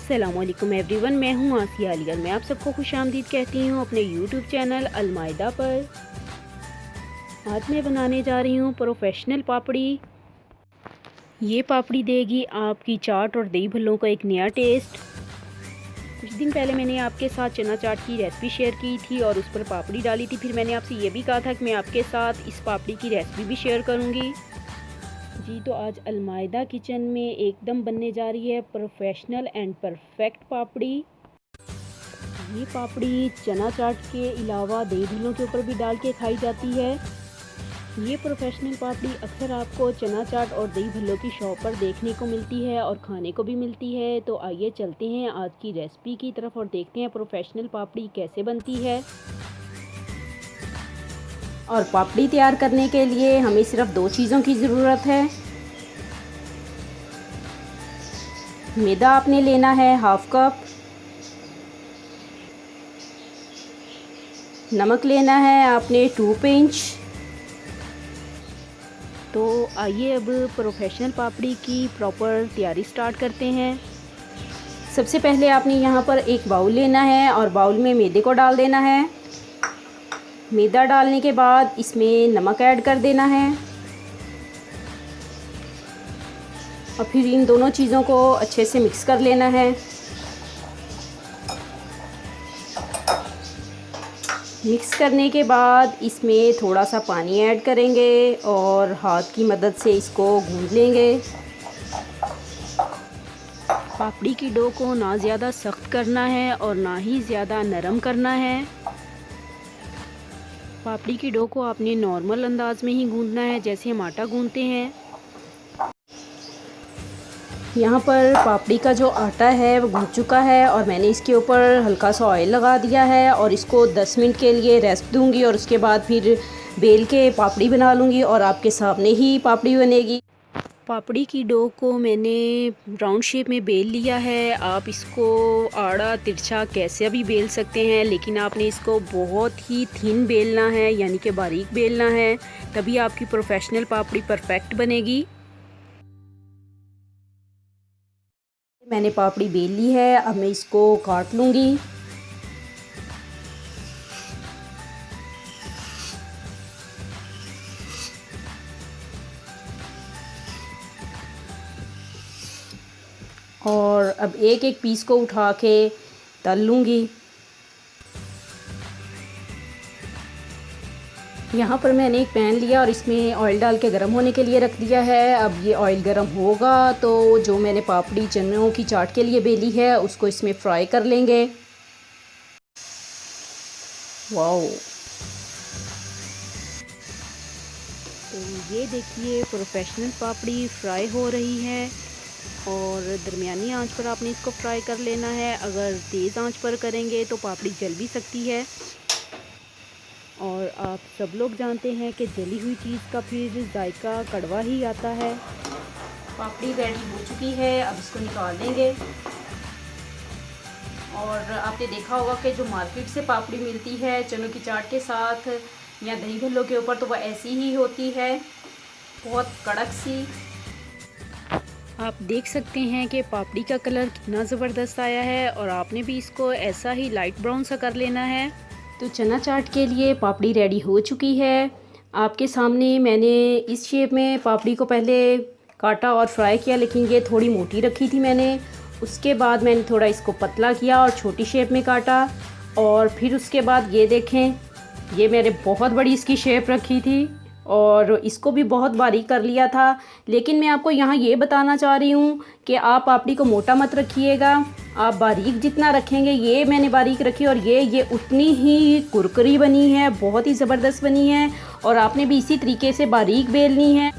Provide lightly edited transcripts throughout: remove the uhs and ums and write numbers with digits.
अस्सलामुअलैकुम एवरीवन, मैं हूं आसिया अली और मैं आप सबको खुशामदीद कहती हूं अपने यूट्यूब चैनल अलमायदा पर। आज मैं बनाने जा रही हूं प्रोफेशनल पापड़ी। ये पापड़ी देगी आपकी चाट और दही भल्लों का एक नया टेस्ट। कुछ दिन पहले मैंने आपके साथ चना चाट की रेसिपी शेयर की थी और उस पर पापड़ी डाली थी। फिर मैंने आपसे ये भी कहा था कि मैं आपके साथ इस पापड़ी की रेसिपी भी शेयर करूँगी जी। तो आज अलमायदा किचन में एकदम बनने जा रही है प्रोफेशनल एंड परफेक्ट पापड़ी। ये पापड़ी चना चाट के अलावा दही भल्लों के ऊपर भी डाल के खाई जाती है। ये प्रोफेशनल पापड़ी अक्सर आपको चना चाट और दही भल्लों की शॉप पर देखने को मिलती है और खाने को भी मिलती है। तो आइए चलते हैं आज की रेसिपी की तरफ और देखते हैं प्रोफेशनल पापड़ी कैसे बनती है। और पापड़ी तैयार करने के लिए हमें सिर्फ दो चीज़ों की ज़रूरत है। मैदा आपने लेना है हाफ कप, नमक लेना है आपने 2 पिंच। तो आइए अब प्रोफेशनल पापड़ी की प्रॉपर तैयारी स्टार्ट करते हैं। सबसे पहले आपने यहाँ पर एक बाउल लेना है और बाउल में मैदे को डाल देना है। मैदा डालने के बाद इसमें नमक ऐड कर देना है और फिर इन दोनों चीज़ों को अच्छे से मिक्स कर लेना है। मिक्स करने के बाद इसमें थोड़ा सा पानी ऐड करेंगे और हाथ की मदद से इसको गूंद लेंगे। पापड़ी की डो को ना ज़्यादा सख्त करना है और ना ही ज़्यादा नरम करना है। पापड़ी की डो को आपने नॉर्मल अंदाज में ही गूंदना है, जैसे हम आटा गूंदते हैं। यहाँ पर पापड़ी का जो आटा है वो गूंद चुका है और मैंने इसके ऊपर हल्का सा ऑयल लगा दिया है और इसको 10 मिनट के लिए रेस्ट दूंगी और उसके बाद फिर बेल के पापड़ी बना लूँगी और आपके सामने ही पापड़ी बनेगी। पापड़ी की डो को मैंने राउंड शेप में बेल लिया है। आप इसको आड़ा तिरछा कैसे भी बेल सकते हैं, लेकिन आपने इसको बहुत ही थिन बेलना है, यानी कि बारीक बेलना है, तभी आपकी प्रोफेशनल पापड़ी परफेक्ट बनेगी। मैंने पापड़ी बेल ली है, अब मैं इसको काट लूँगी। और अब एक एक पीस को उठा के तल लूँगी। यहाँ पर मैंने एक पैन लिया और इसमें ऑयल डाल के गर्म होने के लिए रख दिया है। अब ये ऑयल गर्म होगा तो जो मैंने पापड़ी चनों की चाट के लिए बेली है उसको इसमें फ्राई कर लेंगे। वाओ, तो ये देखिए प्रोफेशनल पापड़ी फ्राई हो रही है और दरमियानी आंच पर आपने इसको फ्राई कर लेना है। अगर तेज़ आंच पर करेंगे तो पापड़ी जल भी सकती है और आप सब लोग जानते हैं कि जली हुई चीज़ का फिर जायका कड़वा ही आता है। पापड़ी रेडी हो चुकी है, अब इसको निकाल देंगे। और आपने देखा होगा कि जो मार्केट से पापड़ी मिलती है चनों की चाट के साथ या दही भल्लों के ऊपर, तो वह ऐसी ही होती है, बहुत कड़क सी। आप देख सकते हैं कि पापड़ी का कलर कितना ज़बरदस्त आया है और आपने भी इसको ऐसा ही लाइट ब्राउन सा कर लेना है। तो चना चाट के लिए पापड़ी रेडी हो चुकी है। आपके सामने मैंने इस शेप में पापड़ी को पहले काटा और फ्राई किया, लेकिन ये थोड़ी मोटी रखी थी मैंने। उसके बाद मैंने थोड़ा इसको पतला किया और छोटी शेप में काटा और फिर उसके बाद ये देखें, ये मैंने बहुत बड़ी इसकी शेप रखी थी और इसको भी बहुत बारीक कर लिया था। लेकिन मैं आपको यहाँ ये बताना चाह रही हूँ कि आप पापड़ी को मोटा मत रखिएगा, आप बारीक जितना रखेंगे, ये मैंने बारीक रखी और ये उतनी ही कुरकुरी बनी है, बहुत ही ज़बरदस्त बनी है और आपने भी इसी तरीके से बारीक बेलनी है।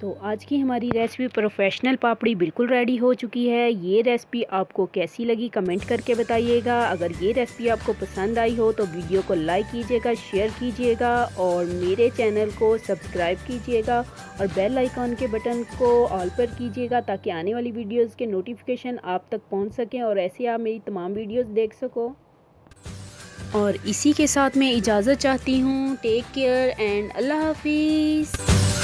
तो आज की हमारी रेसिपी प्रोफेशनल पापड़ी बिल्कुल रेडी हो चुकी है। ये रेसिपी आपको कैसी लगी कमेंट करके बताइएगा। अगर ये रेसिपी आपको पसंद आई हो तो वीडियो को लाइक कीजिएगा, शेयर कीजिएगा और मेरे चैनल को सब्सक्राइब कीजिएगा और बेल आइकॉन के बटन को ऑल पर कीजिएगा ताकि आने वाली वीडियोज़ के नोटिफिकेशन आप तक पहुँच सकें और ऐसे आप मेरी तमाम वीडियोज़ देख सको। और इसी के साथ मैं इजाज़त चाहती हूँ। टेक केयर एंड अल्लाह हाफिज़।